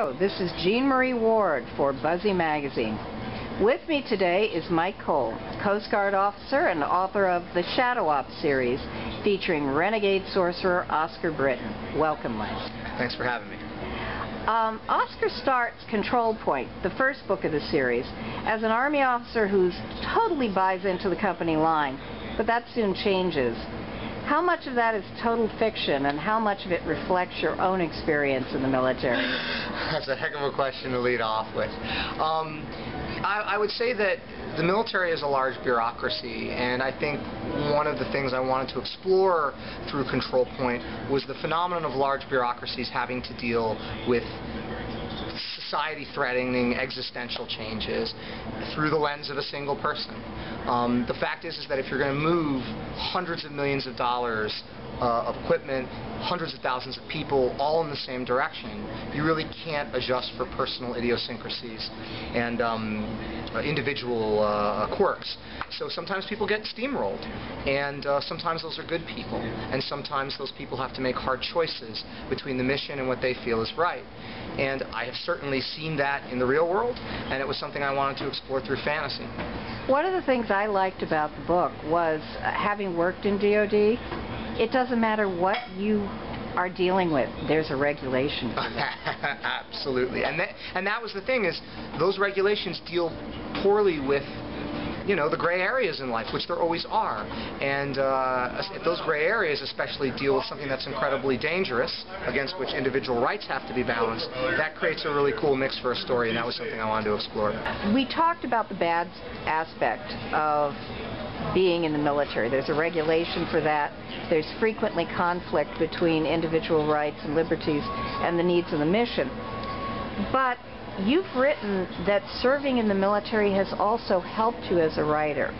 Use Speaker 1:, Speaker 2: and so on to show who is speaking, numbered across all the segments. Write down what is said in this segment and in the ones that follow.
Speaker 1: Hello, this is Jean Marie Ward for Buzzy Magazine. With me today is Mike Cole, Coast Guard officer and author of the Shadow Ops series, featuring renegade sorcerer Oscar Britton. Welcome, Mike.
Speaker 2: Thanks for having me.
Speaker 1: Oscar starts Control Point, the first book of the series, as an Army officer who totally buys into the company line, but that soon changes. How much of that is total fiction, and how much of it reflects your own experience in the military?
Speaker 2: That's a heck of a question to lead off with. I would say that the military is a large bureaucracy, and I think one of the things I wanted to explore through Control Point was the phenomenon of large bureaucracies having to deal with society-threatening existential changes through the lens of a single person. The fact is that if you're going to move hundreds of millions of dollars of equipment, hundreds of thousands of people all in the same direction, you really can't adjust for personal idiosyncrasies and individual quirks. So sometimes people get steamrolled, and sometimes those are good people, and sometimes those people have to make hard choices between the mission and what they feel is right. And I have certainly seen that in the real world, and it was something I wanted to explore through fantasy.
Speaker 1: One of the things I liked about the book was, having worked in DoD, it doesn't matter what you are dealing with, there's a regulation for that.
Speaker 2: Absolutely. And that was the thing, is those regulations deal poorly with, you know, the gray areas in life, which there always are. And if those gray areas especially deal with something that's incredibly dangerous, against which individual rights have to be balanced, that creates a really cool mix for a story, and that was something I wanted to explore.
Speaker 1: We talked about the bad aspect of being in the military. There's a regulation for that. There's frequently conflict between individual rights and liberties and the needs of the mission. But you've written that serving in the military has also helped you as a writer.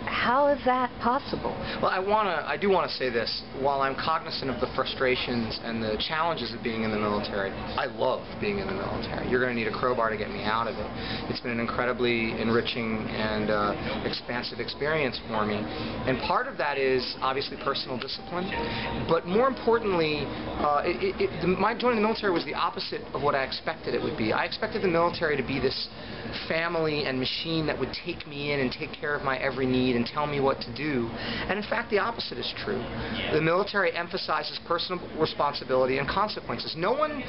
Speaker 1: How is that possible?
Speaker 2: Well, I do want to say this. While I'm cognizant of the frustrations and the challenges of being in the military, I love being in the military. You're going to need a crowbar to get me out of it. It's been an incredibly enriching and expansive experience for me. And part of that is obviously personal discipline. But more importantly, my joining the military was the opposite of what I expected it would be. I expected the military to be this family and machine that would take me in and take care of my every need and tell me what to do. And in fact, the opposite is true. The military emphasizes personal responsibility and consequences. No one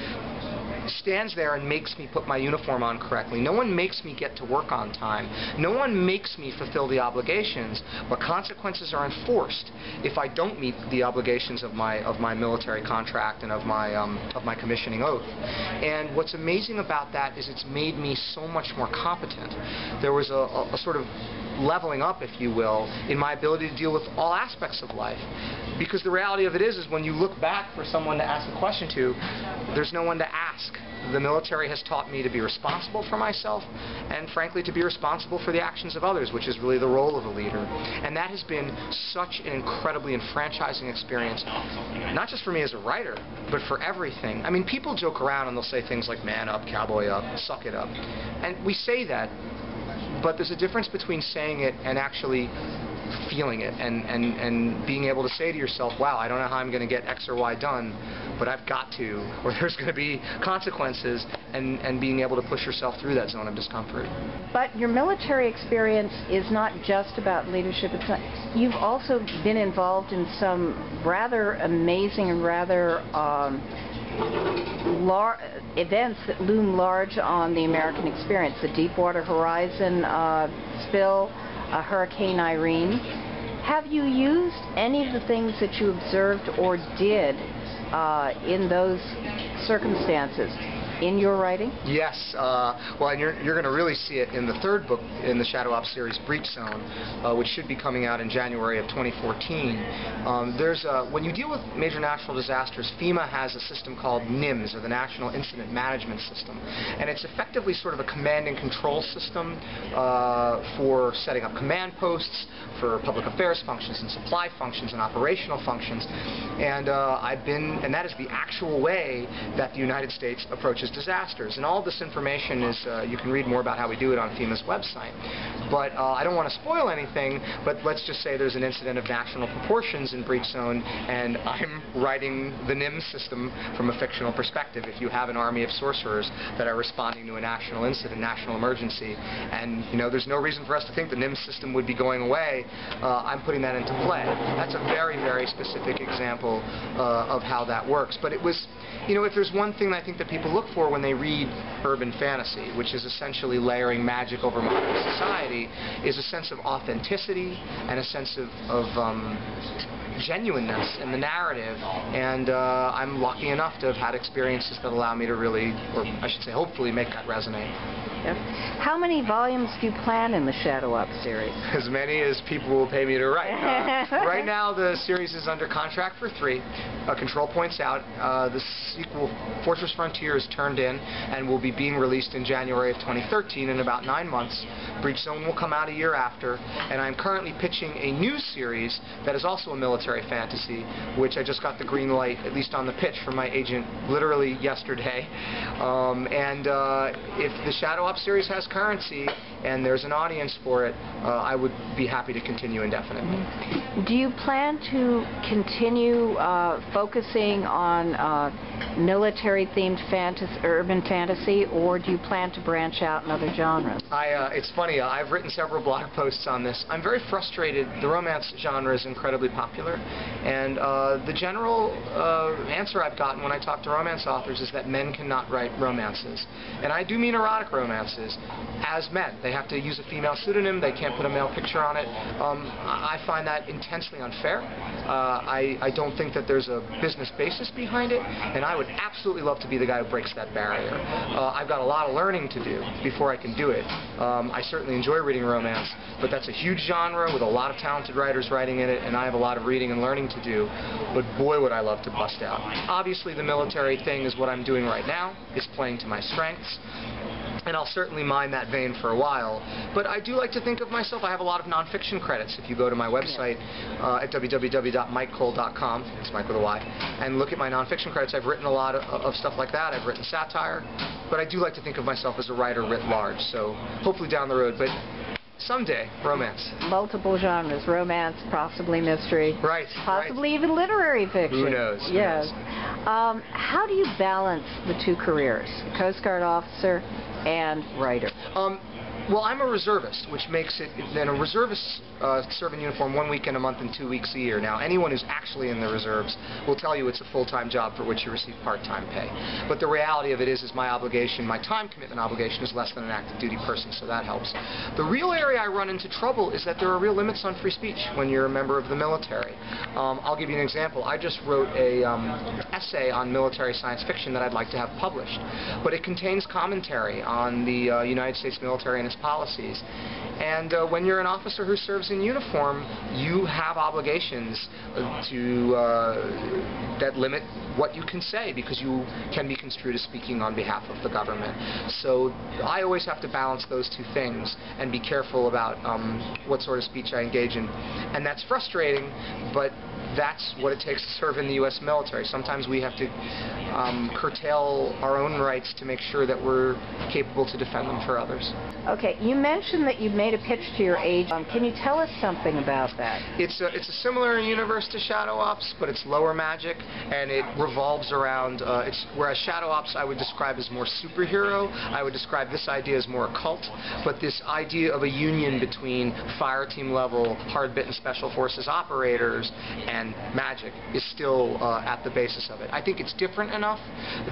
Speaker 2: stands there and makes me put my uniform on correctly. No one makes me get to work on time. No one makes me fulfill the obligations, but consequences are enforced if I don't meet the obligations of my military contract and of my commissioning oath. And what's amazing about that is it's made me so much more competent. There was a sort of leveling up, if you will, in my ability to deal with all aspects of life. Because the reality of it is when you look back for someone to ask a question to, there's no one to ask. The military has taught me to be responsible for myself and, frankly, to be responsible for the actions of others, which is really the role of a leader. And that has been such an incredibly enfranchising experience, not just for me as a writer, but for everything. I mean, people joke around and they'll say things like, man up, cowboy up, suck it up. And we say that, but there's a difference between saying it and actually feeling it and being able to say to yourself, wow, I don't know how I'm going to get X or Y done, but I've got to, or there's going to be consequences, and being able to push yourself through that zone of discomfort.
Speaker 1: But your military experience is not just about leadership. You've also been involved in some rather amazing and rather events that loom large on the American experience. The Deepwater Horizon spill, Hurricane Irene. Have you used any of the things that you observed or did in those circumstances in your writing?
Speaker 2: Yes. Well, and you're going to really see it in the third book in the Shadow Ops series, Breach Zone, which should be coming out in January of 2014. When you deal with major natural disasters, FEMA has a system called NIMS, or the National Incident Management System. And it's effectively sort of a command and control system for setting up command posts, for public affairs functions and supply functions and operational functions. And that is the actual way that the United States approaches disasters. And all this information is, you can read more about how we do it on FEMA's website. but I don't want to spoil anything, but let's just say there's an incident of national proportions in Breach Zone, and I'm writing the NIMS system from a fictional perspective. If you have an army of sorcerers that are responding to a national incident, national emergency, and there's no reason for us to think the NIMS system would be going away, I'm putting that into play. That's a very, very specific example of how that works. But it was, if there's one thing I think that people look for when they read urban fantasy, which is essentially layering magic over modern society, is a sense of authenticity and a sense of genuineness in the narrative, and I'm lucky enough to have had experiences that allow me to really, or I should say hopefully, make that resonate.
Speaker 1: Yep. How many volumes do you plan in the Shadow Up series?
Speaker 2: As many as people will pay me to write. Right now the series is under contract for 3. Control points out. The sequel, Fortress Frontier, is turned in and will be being released in January of 2013 in about 9 months. Breach Zone will come out a year after, and I'm currently pitching a new series that is also a military fantasy, which I just got the green light, at least on the pitch, from my agent literally yesterday. If the Shadow Up series has currency and there's an audience for it, I would be happy to continue indefinitely.
Speaker 1: Do you plan to continue focusing on military-themed urban fantasy, or do you plan to branch out in other genres?
Speaker 2: It's funny, I've written several blog posts on this. I'm very frustrated. The romance genre is incredibly popular, and the general answer I've gotten when I talk to romance authors is that men cannot write romances. And I do mean erotic romances, as men. They have to use a female pseudonym, they can't put a male picture on it. I find that intensely unfair. I don't think that there's a business basis behind it, and I would absolutely love to be the guy who breaks that barrier. I've got a lot of learning to do before I can do it. I certainly enjoy reading romance, but that's a huge genre with a lot of talented writers writing in it, and I have a lot of reading and learning to do, but boy would I love to bust out. Obviously the military thing is what I'm doing right now, is playing to my strengths, and I'll certainly mine that vein for a while. But I do like to think of myself, I have a lot of nonfiction credits. If you go to my website at www.mikecole.com, it's Mike with a Y, and look at my nonfiction credits, I've written a lot of stuff like that. I've written satire, but I do like to think of myself as a writer writ large, so hopefully down the road, but someday, romance.
Speaker 1: Multiple genres, romance, possibly mystery.
Speaker 2: Right.
Speaker 1: Possibly even literary fiction.
Speaker 2: Who knows?
Speaker 1: Yes. How do you balance the 2 careers, Coast Guard officer and writer?
Speaker 2: Well, I'm a reservist, which makes it, and a reservist serve in uniform 1 weekend a month and 2 weeks a year. Now, anyone who's actually in the reserves will tell you it's a full-time job for which you receive part-time pay. But the reality of it is my obligation, my time commitment obligation, is less than an active duty person, so that helps. The real area I run into trouble is that there are real limits on free speech when you're a member of the military. I'll give you an example. I just wrote a essay on military science fiction that I'd like to have published, but it contains commentary on the United States military and its policies. And when you're an officer who serves in uniform, you have obligations that limit what you can say, because you can be construed as speaking on behalf of the government. So I always have to balance those 2 things and be careful about what sort of speech I engage in. And that's frustrating, but that's what it takes to serve in the U.S. military. Sometimes we have to curtail our own rights to make sure that we're capable to defend them for others.
Speaker 1: Okay, you mentioned that you made a pitch to your agent. Can you tell us something about that?
Speaker 2: It's a similar universe to Shadow Ops, but it's lower magic, and it revolves around, whereas Shadow Ops I would describe as more superhero, I would describe this idea as more occult, but this idea of a union between fire team level, hard-bitten special forces operators and magic is still at the basis of it. I think it's different enough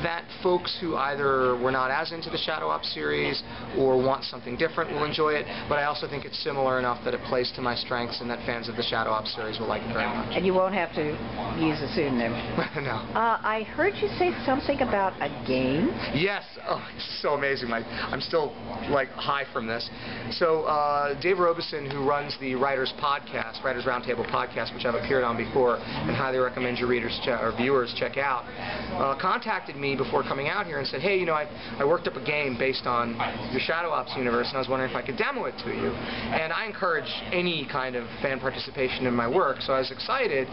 Speaker 2: that folks who either were not as into the Shadow Ops series or want something different will enjoy it, but I also think it's similar enough that it plays to my strengths and that fans of the Shadow Ops series will like it very much.
Speaker 1: And you won't have to use a pseudonym.
Speaker 2: No.
Speaker 1: I heard you say something about a game?
Speaker 2: Yes. Oh, it's so amazing. I'm still high from this. So Dave Robeson, who runs the Writers Roundtable podcast, which I've appeared on before, for and highly recommend your readers or viewers check out, contacted me before coming out here and said, hey, you know, I worked up a game based on your Shadow Ops universe, and I was wondering if I could demo it to you. And I encourage any kind of fan participation in my work, so I was excited,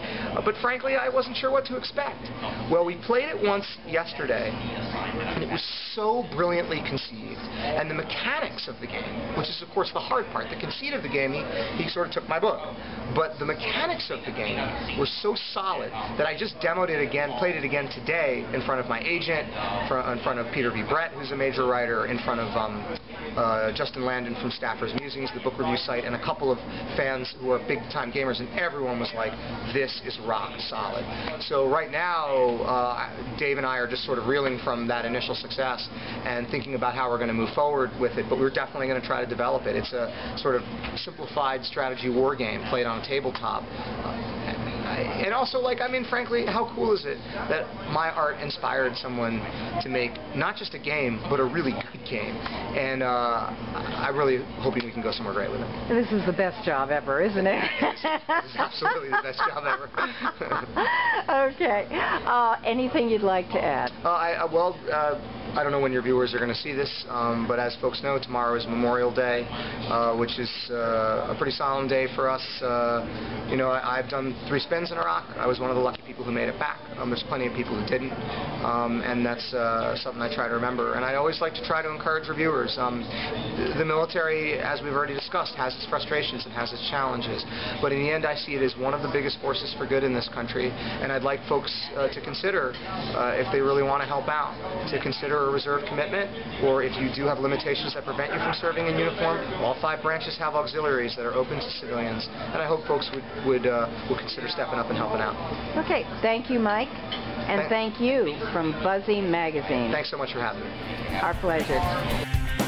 Speaker 2: but frankly, I wasn't sure what to expect. Well, we played it once yesterday, and it was so brilliantly conceived, and the mechanics of the game, which is of course the hard part, the conceit of the game, he sort of took my book, but the mechanics of the game were so solid that I just demoed it again, played it again today in front of my agent, in front of Peter V. Brett, who's a major writer, in front of Justin Landon from Stafford's Musings, the book review site, and a couple of fans who are big-time gamers, and everyone was like, this is rock solid. So right now, Dave and I are just sort of reeling from that initial success and thinking about how we're going to move forward with it, but we're definitely going to try to develop it. It's a sort of simplified strategy war game played on a tabletop. And also, like, I mean, frankly, how cool is it that my art inspired someone to make not just a game, but a really good game? And I'm really hoping we can go somewhere great with it.
Speaker 1: This is the best job ever, isn't it?
Speaker 2: It's absolutely the best job ever.
Speaker 1: Okay. Anything you'd like to add?
Speaker 2: I don't know when your viewers are going to see this, but as folks know, tomorrow is Memorial Day, which is a pretty solemn day for us. You know, I've done 3 spins in Iraq. I was one of the lucky people who made it back. There's plenty of people who didn't, and that's something I try to remember. And I always like to try to encourage reviewers. The military, as we've already discussed, has its frustrations and has its challenges, but in the end I see it as one of the biggest forces for good in this country, and I'd like folks to consider, if they really want to help out, to consider a reserve commitment, or if you do have limitations that prevent you from serving in uniform, all 5 branches have auxiliaries that are open to civilians, and I hope folks would consider stepping up and helping out.
Speaker 1: Okay, thank you, Mike, and thank you from Buzzy Magazine.
Speaker 2: Thanks so much for having me.
Speaker 1: Our pleasure.